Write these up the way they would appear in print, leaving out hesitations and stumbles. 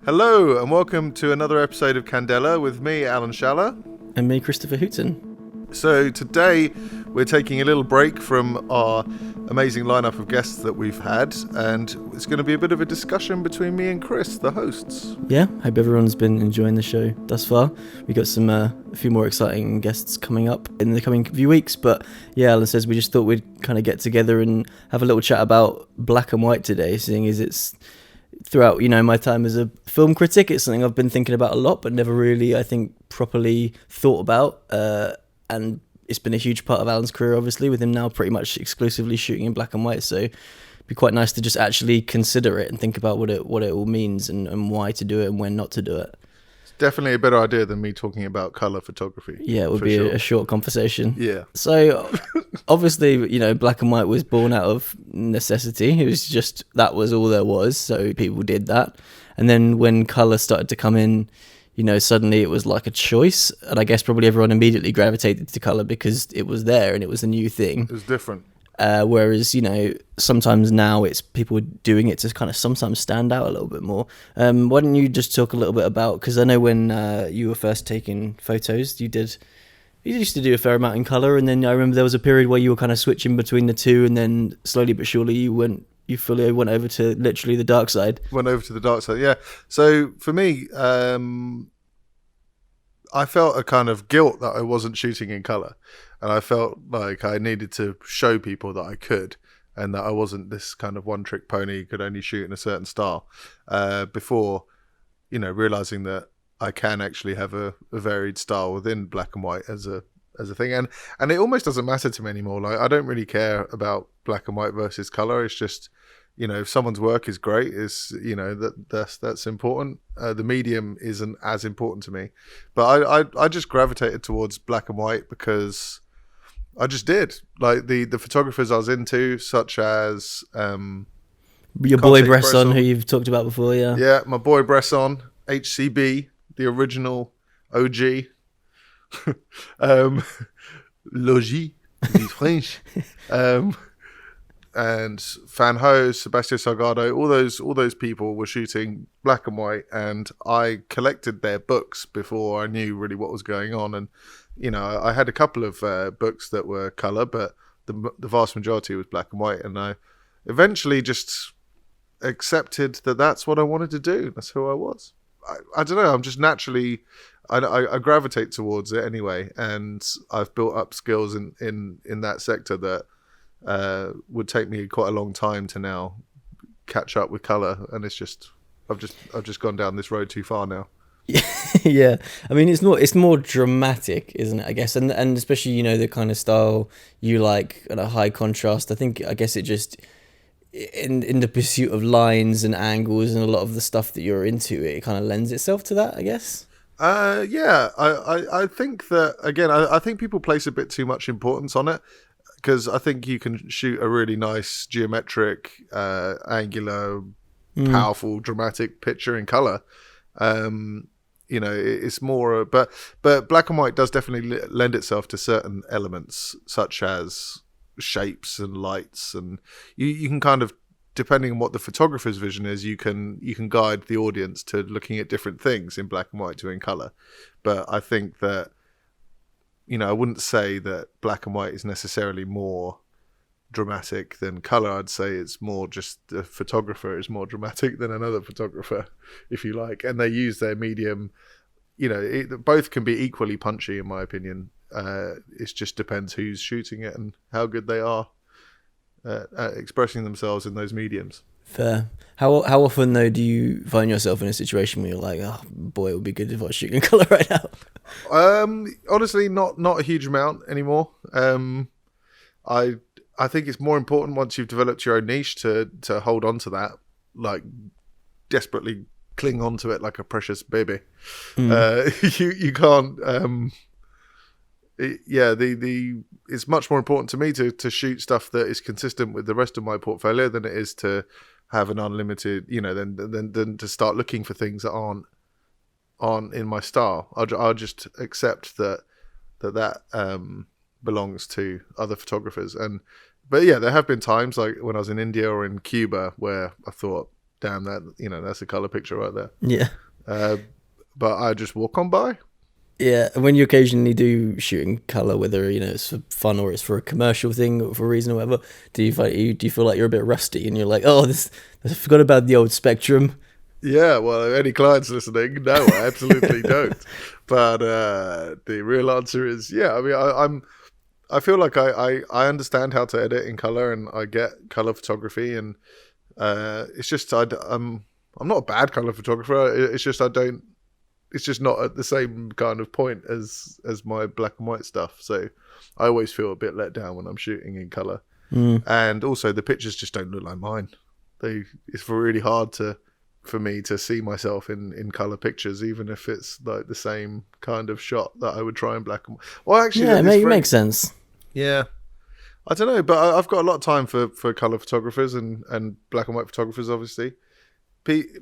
Hello and welcome to another episode of Candela with me, Alan Schaller. And me, Christopher Hooton. So today we're taking a little break from our amazing lineup of guests that we've had, and it's going to be a bit of a discussion between me and Chris, the hosts. Yeah, hope everyone's been enjoying the show thus far. We got some a few more exciting guests coming up in the coming few weeks, but yeah, Alan says we just thought we'd kind of get together and have a little chat about black and white today, seeing as it's throughout, my time as a film critic, it's something I've been thinking about a lot, but never really, I think, properly thought about. And it's been a huge part of Alan's career, obviously, with him now pretty much exclusively shooting in black and white. So it'd be quite nice to just actually consider it and think about what it all means and why to do it and when not to do it. It's definitely a better idea than me talking about colour photography. Yeah, it would be a short conversation. Yeah. So obviously, black and white was born out of necessity. It was just, that was all there was. So people did that. And then when colour started to come in, suddenly it was like a choice. And I guess probably everyone immediately gravitated to colour because it was there and it was a new thing. It was different. Whereas, sometimes now it's people doing it to kind of sometimes stand out a little bit more. Why don't you just talk a little bit about, because I know when you were first taking photos, you used to do a fair amount in colour, and then I remember there was a period where you were kind of switching between the two, and then slowly but surely you fully went over to literally the dark side. Went over to the dark side, yeah. So for me, I felt a kind of guilt that I wasn't shooting in colour. And I felt like I needed to show people that I could, and that I wasn't this kind of one-trick pony who could only shoot in a certain style, before, realising that I can actually have a varied style within black and white as a thing. And it almost doesn't matter to me anymore. Like, I don't really care about black and white versus colour. It's just, if someone's work is great, that's important. The medium isn't as important to me, but I just gravitated towards black and white because I just did. Like the photographers I was into, such as your boy Bresson, who you've talked about before, yeah. Yeah, my boy Bresson, HCB, the original OG. Logis, he's French. And Van Ho, Sebastião Salgado, all those people were shooting black and white, and I collected their books before I knew really what was going on. And I had a couple of books that were color, but the vast majority was black and white. And I eventually just accepted that that's what I wanted to do. That's who I was. I don't know. I'm just naturally, I gravitate towards it anyway, and I've built up skills in that sector that would take me quite a long time to now catch up with color. And it's just, I've just gone down this road too far now. Yeah, I mean it's more dramatic, isn't it? I guess, and especially the kind of style you like, at a high contrast. I guess it just in the pursuit of lines and angles and a lot of the stuff that you're into, it kind of lends itself to that, I guess. Yeah, I think that again, I think people place a bit too much importance on it, because I think you can shoot a really nice geometric, angular, powerful, dramatic picture in color. It's more, but black and white does definitely lend itself to certain elements, such as shapes and lights, and you can kind of, depending on what the photographer's vision is, you can guide the audience to looking at different things in black and white to in color. But I think that, I wouldn't say that black and white is necessarily more dramatic than color. I'd say it's more just the photographer is more dramatic than another photographer, if you like, and they use their medium. Both can be equally punchy, in my opinion. It just depends who's shooting it and how good they are at expressing themselves in those mediums. Fair. How often though do you find yourself in a situation where you're like, oh boy, it would be good if I was shooting in color right now? Honestly, not a huge amount anymore. I think it's more important once you've developed your own niche to hold on to that, like desperately cling on to it like a precious baby. You can't. It's much more important to me to shoot stuff that is consistent with the rest of my portfolio than it is to have an unlimited, than to start looking for things that aren't in my style. I'll just accept that belongs to other photographers. But yeah, there have been times like when I was in India or in Cuba where I thought, damn, that's a color picture right there. Yeah. But I just walk on by. Yeah, and when you occasionally do shoot in color, whether it's for fun or it's for a commercial thing or for a reason or whatever, do you feel like you're a bit rusty and you're like, oh, I forgot about the old Spectrum? Yeah, well, any clients listening, no, I absolutely don't. But the real answer is, yeah. I mean, I feel like I understand how to edit in color, and I get color photography, and it's just I'm not a bad color photographer. It's just I don't. It's just not at the same kind of point as my black and white stuff. So I always feel a bit let down when I'm shooting in color. And also the pictures just don't look like mine. It's really hard for me to see myself in color pictures, even if it's like the same kind of shot that I would try in black and white. Well, actually, yeah, it makes sense. Yeah, I don't know, but I've got a lot of time for color photographers and black and white photographers, obviously.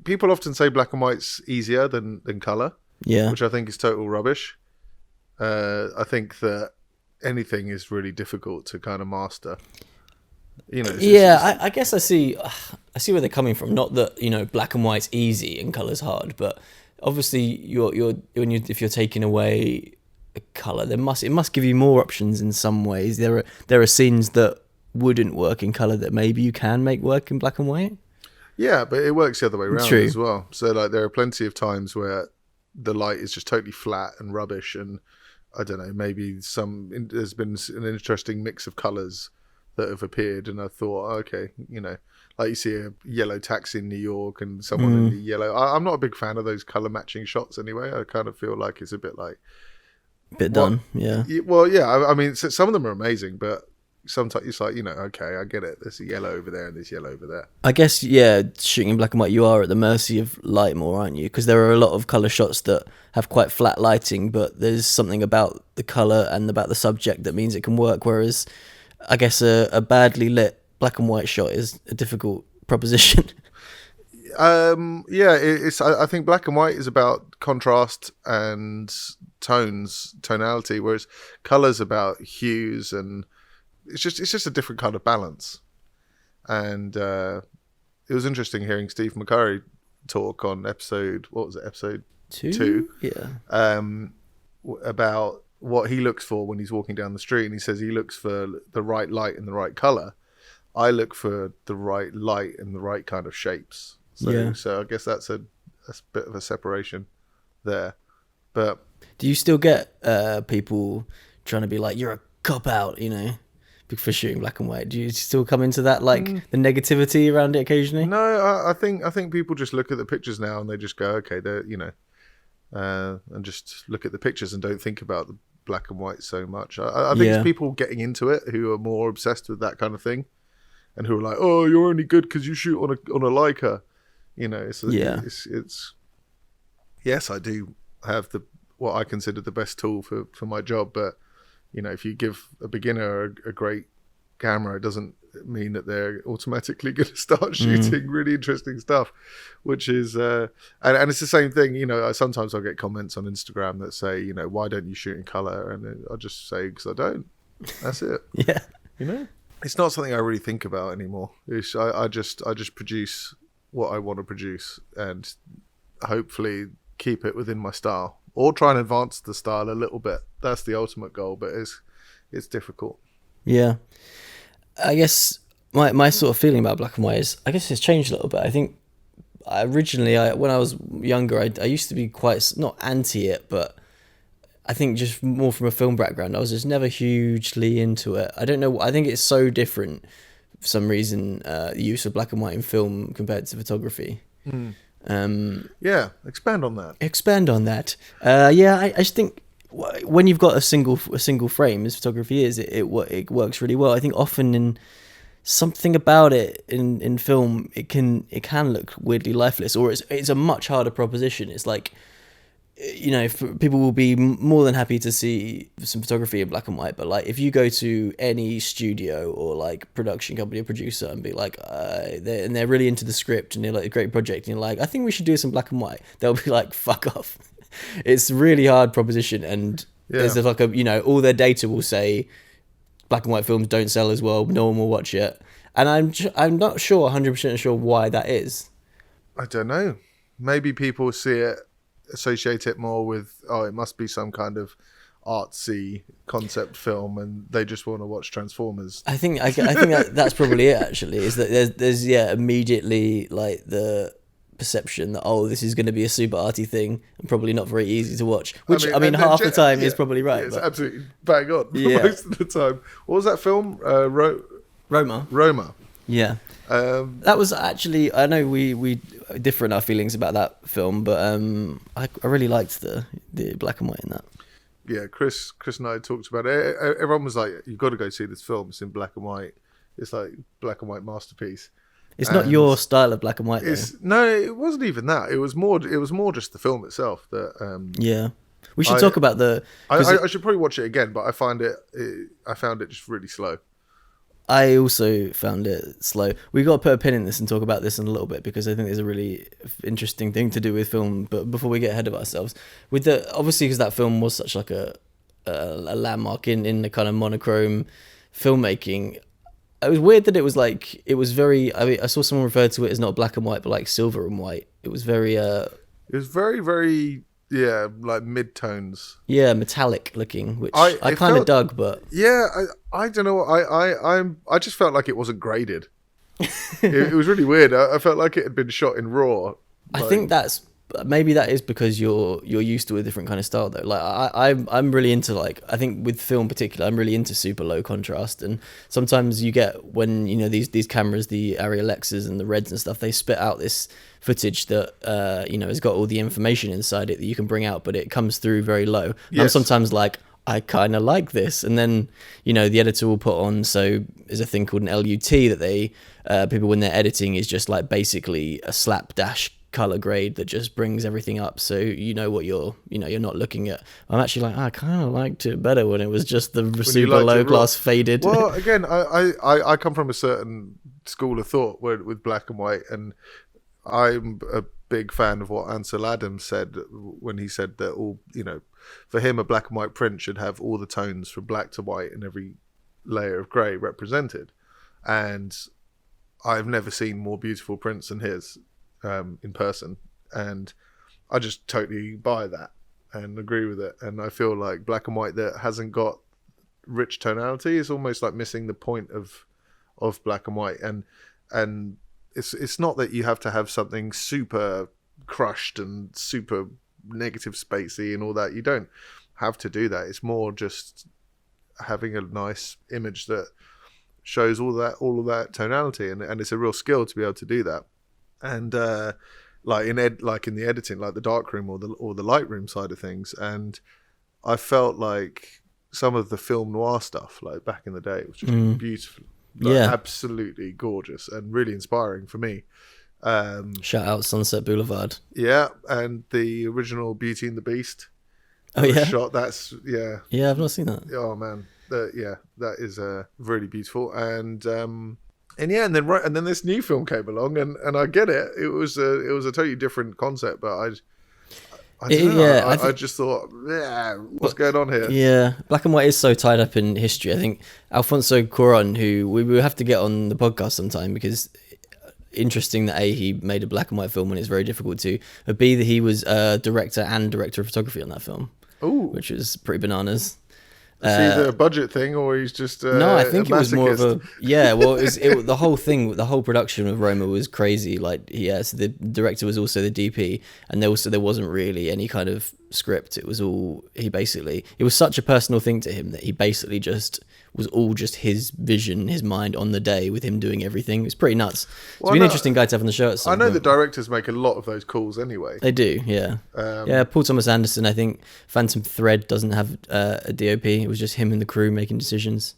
People often say black and white's easier than color, yeah, which I think is total rubbish. I think that anything is really difficult to kind of master. I guess I see where they're coming from. Not that black and white's easy and color's hard, but obviously if you're taking away a color, it must give you more options in some ways. There are scenes that wouldn't work in color that maybe you can make work in black and white. Yeah, but it works the other way around True. as well. So like there are plenty of times where the light is just totally flat and rubbish, and I don't know, maybe there's been an interesting mix of colours that have appeared, and I thought, okay, like you see a yellow taxi in New York and someone in the yellow. I'm not a big fan of those colour matching shots anyway. I kind of feel like it's a bit like... done, yeah. Well, yeah, I mean, some of them are amazing, but sometimes it's like, okay, I get it. There's a yellow over there and there's yellow over there. I guess, yeah, shooting in black and white, you are at the mercy of light more, aren't you? Because there are a lot of colour shots that have quite flat lighting, but there's something about the colour and about the subject that means it can work, whereas I guess a badly lit black and white shot is a difficult proposition. I think black and white is about contrast and tonality, whereas colour's about hues, and it's just a different kind of balance. And it was interesting hearing Steve McCurry talk on episode 2? Yeah. About what he looks for when he's walking down the street, and he says he looks for the right light and the right color. I look for the right light and the right kind of shapes. So I guess that's a bit of a separation there. But do you still get people trying to be like, you're a cop out, for shooting black and white? Do you still come into that, like the negativity around it occasionally? No, I think people just look at the pictures now and they just go, okay, they're and just look at the pictures and don't think about the black and white so much. I think it's people getting into it who are more obsessed with that kind of thing, and who are like, oh, you're only good because you shoot on a Leica. It's yes, I do have what I consider the best tool for my job, but if you give a beginner a great camera, it doesn't mean that they're automatically going to start shooting really interesting stuff, which is and it's the same thing. Sometimes I'll get comments on Instagram that say, why don't you shoot in color, and I'll just say, because I don't. That's it. Yeah. It's not something I really think about anymore. I just produce what I want to produce, and hopefully keep it within my style, or try and advance the style a little bit. That's the ultimate goal, but it's difficult. Yeah, I guess my sort of feeling about black and white is, I guess it's changed a little bit. I think originally, when I was younger, I used to be quite, not anti it, but I think just more from a film background, I was just never hugely into it. I don't know, I think it's so different for some reason, the use of black and white in film compared to photography. Yeah, expand on that. I just think when you've got a single frame, as photography is, it works really well. I think often in something about it in film, it can look weirdly lifeless, or it's a much harder proposition. It's like, people will be more than happy to see some photography in black and white, but like if you go to any studio or like production company or producer and be like, they're really into the script and they're like a great project, and you're like, I think we should do some black and white, they'll be like, fuck off. It's a really hard proposition, and there's like all their data will say black and white films don't sell as well, no one will watch it, and I'm not sure 100% sure why that is. I don't know. Maybe people associate it more with, it must be some kind of artsy concept film, and they just want to watch Transformers. I think that's probably it. Actually, is that there's immediately like the perception that this is going to be a super arty thing and probably not very easy to watch. Which I mean half the time is probably right. It's absolutely bang on most of the time. What was that film? Roma. Yeah. That was actually, I know we differ in our feelings about that film, but I really liked the black and white in that. Yeah, Chris and I talked about it. Everyone was like, "You've got to go see this film. It's in black and white. It's like black and white masterpiece." It's not your style of black and white, though. No, it wasn't even that. It was more just the film itself that. Yeah, we should talk about the. I should probably watch it again, but I found it just really slow. I also found it slow. We got to put a pin in this and talk about this in a little bit, because I think there's a really interesting thing to do with film. But before we get ahead of ourselves, obviously because that film was such like a landmark in the kind of monochrome filmmaking. It was weird that it was very. I mean, I saw someone refer to it as not black and white, but like silver and white. It was very. It was very, very. Yeah, like mid-tones. Yeah, metallic looking, which I kind of dug, but yeah, I don't know. I just felt like it wasn't graded. it was really weird. I felt like it had been shot in RAW. I think maybe that is because you're used to a different kind of style though. Like I'm really into, like, I think with film in particular, I'm really into super low contrast, and sometimes you get when these cameras, the Arri Alexas and the Reds and stuff, they spit out this footage that has got all the information inside it that you can bring out, but it comes through very low. Yes. I'm sometimes like, I kind of like this, and then the editor will put on. So there's a thing called an LUT that they people, when they're editing, is just like basically a slapdash color grade that just brings everything up, so what you're not looking at. I'm actually like, I kind of liked it better when it was just the super low class faded. Well, again, I come from a certain school of thought with black and white, and I'm a big fan of what Ansel Adams said when he said that all for him a black and white print should have all the tones from black to white and every layer of grey represented. And I've never seen more beautiful prints than his. In person, and I just totally buy that and agree with it. And I feel like black and white that hasn't got rich tonality is almost like missing the point of black and white. And it's not that you have to have something super crushed and super negative spacey and all that. You don't have to do that. It's more just having a nice image that shows all of that tonality, and it's a real skill to be able to do that. And like in the editing, like the darkroom or the Lightroom side of things, and I felt like some of the film noir stuff, like back in the day, was just beautiful, absolutely gorgeous and really inspiring for me. Shout out Sunset Boulevard. Yeah, and the original Beauty and the Beast. Shot. That's yeah. Yeah, I've not seen that. Oh man, that is really beautiful. And then this new film came along, and I get it. It was a totally different concept, but I don't know. I just thought, what's going on here? Yeah, black and white is so tied up in history. I think Alfonso Cuarón, who we will have to get on the podcast sometime, because interesting that he made a black and white film when it's very difficult to, but B, that he was director of photography on that film. Ooh, which was pretty bananas. Is he a budget thing, or he's just no? I think it was more of a Well, the whole thing, the whole production of Roma was crazy. Like, so the director was also the DP, and there wasn't really any kind of script. It was all it was such a personal thing to him that he basically just was all just his vision, his mind on the day, with him doing everything. It was pretty nuts. Well, he's an interesting guy to have on the show at some I know point. The directors make a lot of those calls anyway. They do, yeah. Paul Thomas Anderson, I think Phantom Thread doesn't have a DOP. It was just him and the crew making decisions.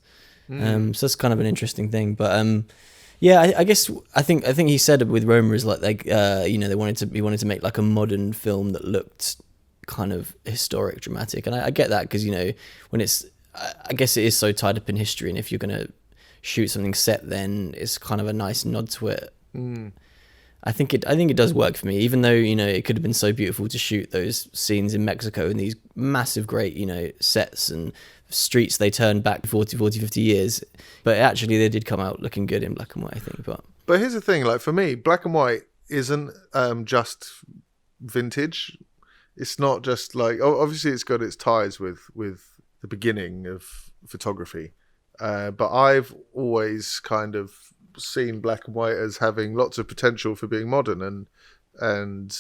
So that's kind of an interesting thing. But I guess I think he said with Roma is like he wanted to make like a modern film that looked kind of historic, dramatic, and I get that, because when it's, I guess it is so tied up in history, and if you're going to shoot something set, then it's kind of a nice nod to it. I think it does work for me, even though it could have been so beautiful to shoot those scenes in Mexico in these massive, great sets and streets they turned back 40, 50 years, but actually they did come out looking good in black and white, I think. But here's the thing, like for me, black and white isn't just vintage. It's not just like, obviously it's got its ties with the beginning of photography, but I've always kind of seen black and white as having lots of potential for being modern and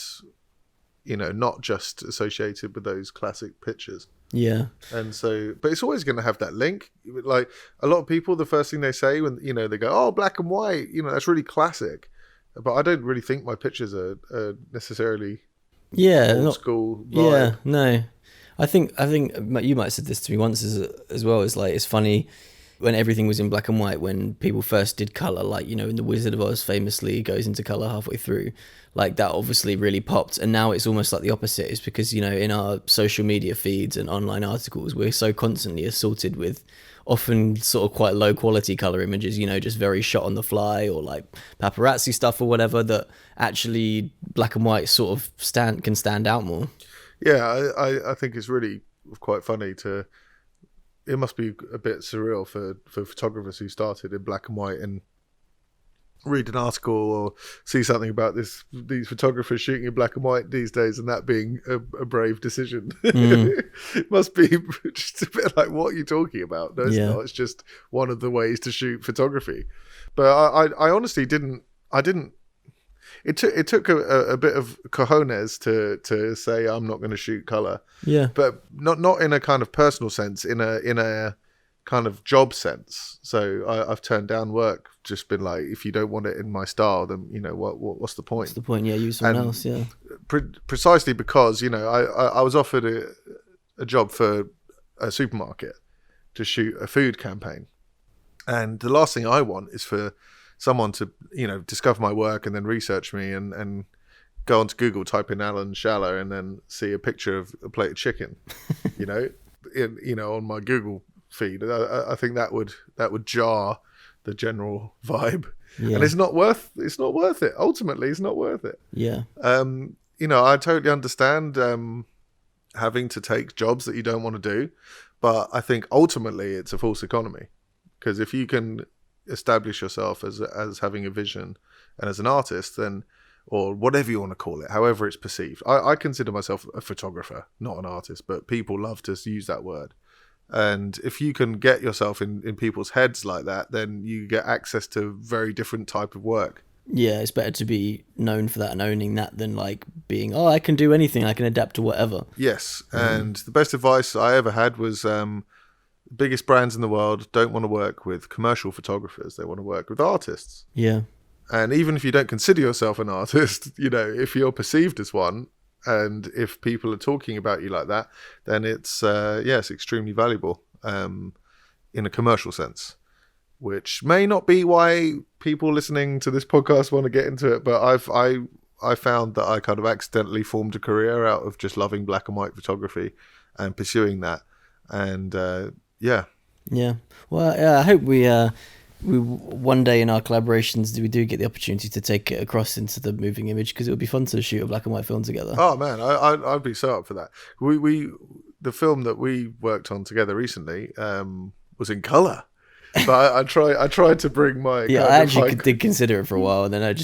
not just associated with those classic pictures. Yeah. And so, but it's always going to have that link. Like a lot of people, the first thing they say when they go, "Oh, black and white," that's really classic. But I don't really think my pictures are necessarily old school vibe. Yeah, no. I think you might have said this to me once as well. It's like, it's funny when everything was in black and white, when people first did color, like, in The Wizard of Oz famously goes into color halfway through, like that obviously really popped. And now it's almost like the opposite. It's because, in our social media feeds and online articles, we're so constantly assaulted with often sort of quite low quality color images, just very shot on the fly, or like paparazzi stuff or whatever, that actually black and white sort of can stand out more. Yeah, I think it's really quite funny it must be a bit surreal for photographers who started in black and white and read an article or see something about these photographers shooting in black and white these days, and that being a brave decision. It must be just a bit like, what are you talking about? No, it's not. It's just one of the ways to shoot photography. But I honestly didn't. It took a bit of cojones to say I'm not going to shoot color. Yeah. But not in a kind of personal sense, in a kind of job sense. So I've turned down work, just been like, if you don't want it in my style, then what's the point? What's the point? Yeah, use someone else. Yeah. Precisely because I was offered a job for a supermarket to shoot a food campaign, and the last thing I want is for someone to discover my work and then research me and go onto Google, type in Alan Schaller, and then see a picture of a plate of chicken, on my Google feed. I think that would jar the general vibe, and it's not worth it. Ultimately, it's not worth it. Yeah. I totally understand having to take jobs that you don't want to do, but I think ultimately it's a false economy, because if you can establish yourself as having a vision and as an artist, then, or whatever you want to call it, however it's perceived. I consider myself a photographer, not an artist, but people love to use that word. And if you can get yourself in people's heads like that, then you get access to very different type of work. Yeah, it's better to be known for that and owning that than like being, I can do anything, I can adapt to whatever. Yes, and the best advice I ever had was biggest brands in the world don't want to work with commercial photographers. They want to work with artists. Yeah. And even if you don't consider yourself an artist, if you're perceived as one, and if people are talking about you like that, then it's extremely valuable in a commercial sense, which may not be why people listening to this podcast want to get into it. But I found that I kind of accidentally formed a career out of just loving black and white photography and pursuing that. And yeah. Well, I hope we one day in our collaborations we do get the opportunity to take it across into the moving image, because it would be fun to shoot a black and white film together. Oh man, I'd be so up for that. The film that we worked on together recently was in color, but I tried to bring my I actually did consider it for a while, and then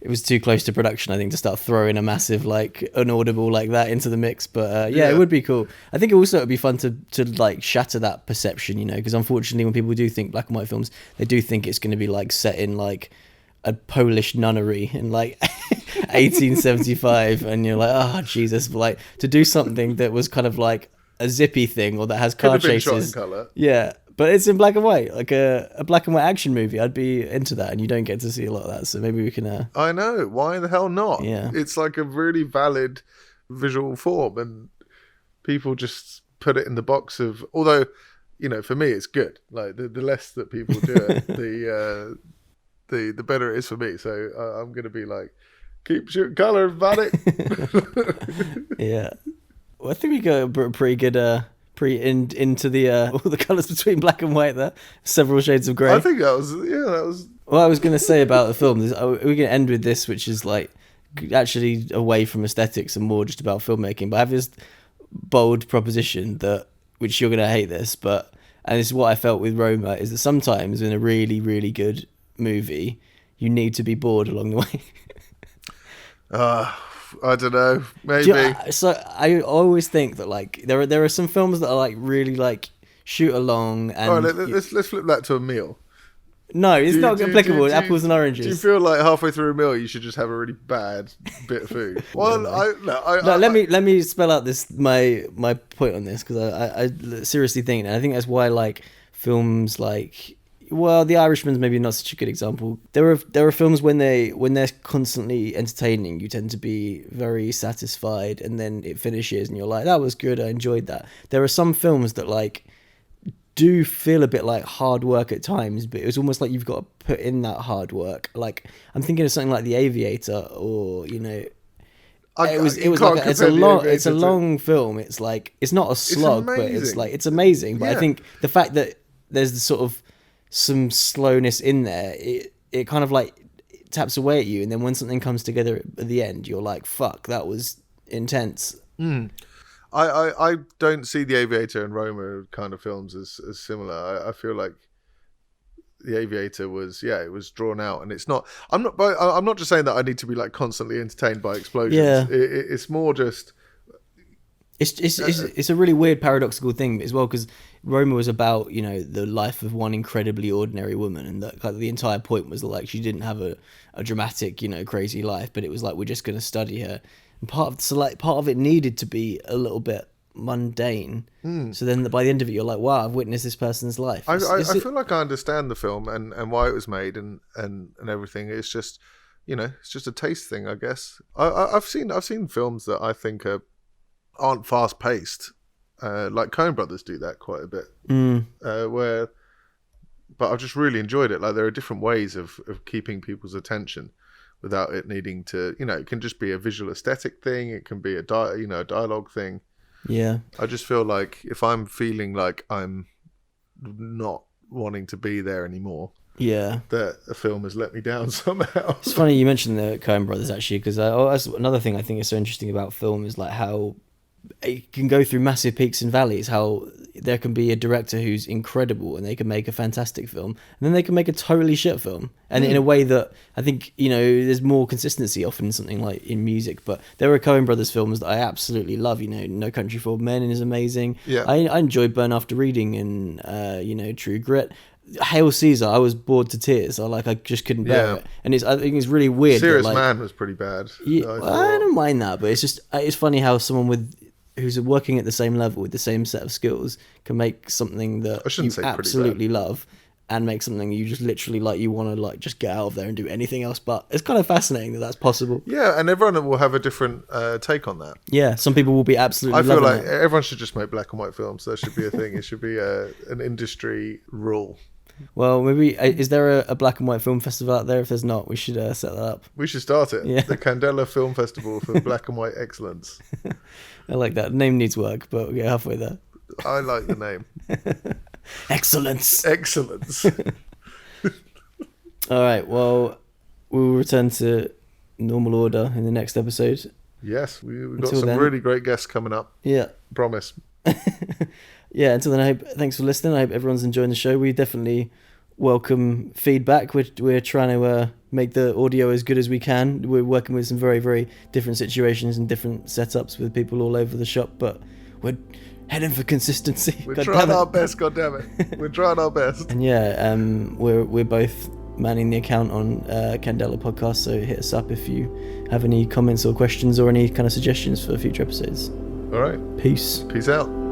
it was too close to production, I think, to start throwing a massive, like, inaudible like that into the mix. But it would be cool. I think also it would be fun to like shatter that perception, because unfortunately when people do think black and white films, they do think it's going to be like set in like a Polish nunnery in like 1875, and you're like, oh Jesus, but, like, to do something that was kind of like a zippy thing, or that has car chases. Shot in color. Yeah. But it's in black and white, like a black and white action movie. I'd be into that, and you don't get to see a lot of that. So maybe we can... I know. Why the hell not? Yeah. It's like a really valid visual form, and people just put it in the box of... Although, for me, it's good. Like, the less that people do it, the better it is for me. So I'm going to be like, keep shooting colour, everybody. Yeah. Well, I think we got a pretty good... into the all the colours between black and white there, several shades of grey. I think that was. What I was going to say about the film is we're going to end with this, which is like actually away from aesthetics and more just about filmmaking. But I have this bold proposition which you're going to hate this, and this is what I felt with Roma, is that sometimes in a really, really good movie, you need to be bored along the way. I don't know. Maybe. So I always think that like there are some films that are like really like shoot along and All right, let's flip that to a meal. no, it's not applicable. Apples and oranges. Do you feel like halfway through a meal you should just have a really bad bit of food? Well, let me spell out my point on this, because I seriously think, and I think that's why like films like, well, The Irishman's maybe not such a good example. There are films when they're constantly entertaining, you tend to be very satisfied, and then it finishes and you're like, that was good, I enjoyed that. There are some films that like do feel a bit like hard work at times, but it's almost like you've got to put in that hard work. Like I'm thinking of something like The Aviator, or it's a long film. It's like it's not a slog, but it's amazing. But I think the fact that there's the sort of some slowness in there, it kind of like taps away at you, and then when something comes together at the end, you're like, fuck, that was intense. I don't see The Aviator and Roma kind of films as similar. I feel like The Aviator was drawn out, and it's not. I'm not just saying that I need to be like constantly entertained by explosions. Yeah. It's more just. It's a really weird paradoxical thing as well, because Roma was about the life of one incredibly ordinary woman, and that the entire point was like she didn't have a dramatic crazy life, but it was like we're just going to study her. And part of it needed to be a little bit mundane. So then by the end of it, you're like, wow, I've witnessed this person's life. I feel like I understand the film and why it was made and everything. It's just, it's just a taste thing, I guess. I've seen films that I think aren't fast paced. Like Coen Brothers do that quite a bit. But I've just really enjoyed it. Like there are different ways of keeping people's attention without it needing to, it can just be a visual aesthetic thing. It can be a dialogue thing. Yeah. I just feel like if I'm feeling like I'm not wanting to be there anymore, that a film has let me down somehow. It's funny you mentioned the Coen Brothers, actually, because that's another thing I think is so interesting about film, is like how it can go through massive peaks and valleys, how there can be a director who's incredible and they can make a fantastic film, and then they can make a totally shit film, and in a way that I think there's more consistency often in something like in music. But there are Coen Brothers films that I absolutely love. No Country for Old Men is amazing. I enjoyed Burn After Reading and True Grit. Hail Caesar, I was bored to tears. I just couldn't bear it, and I think it's really weird. Serious Man was pretty bad. I don't mind that, but it's funny how someone who's working at the same level with the same set of skills can make something that you absolutely love, and make something you just literally like, you want to like just get out of there and do anything else. But it's kind of fascinating that that's possible. Yeah, and everyone will have a different take on that. Yeah, some people will be absolutely. I feel like everyone should just make black and white films. That should be a thing. It should be an industry rule. Well, maybe is there a black and white film festival out there? If there's not, we should set that up. We should start it. Yeah. The Candela Film Festival for black and white excellence. I like that. The name needs work, but we'll get halfway there. I like the name. Excellence. All right. Well, we'll return to normal order in the next episode. Yes, we've got some really great guests coming up. Yeah. Promise. Yeah, until then, thanks for listening. I hope everyone's enjoying the show. We definitely welcome feedback. We're trying to make the audio as good as we can. We're working with some very, very different situations and different setups with people all over the shop, but we're heading for consistency. We're trying our best, goddammit. We're trying our best. And we're both manning the account on Candela Podcast, so hit us up if you have any comments or questions or any kind of suggestions for future episodes. All right. Peace. Peace out.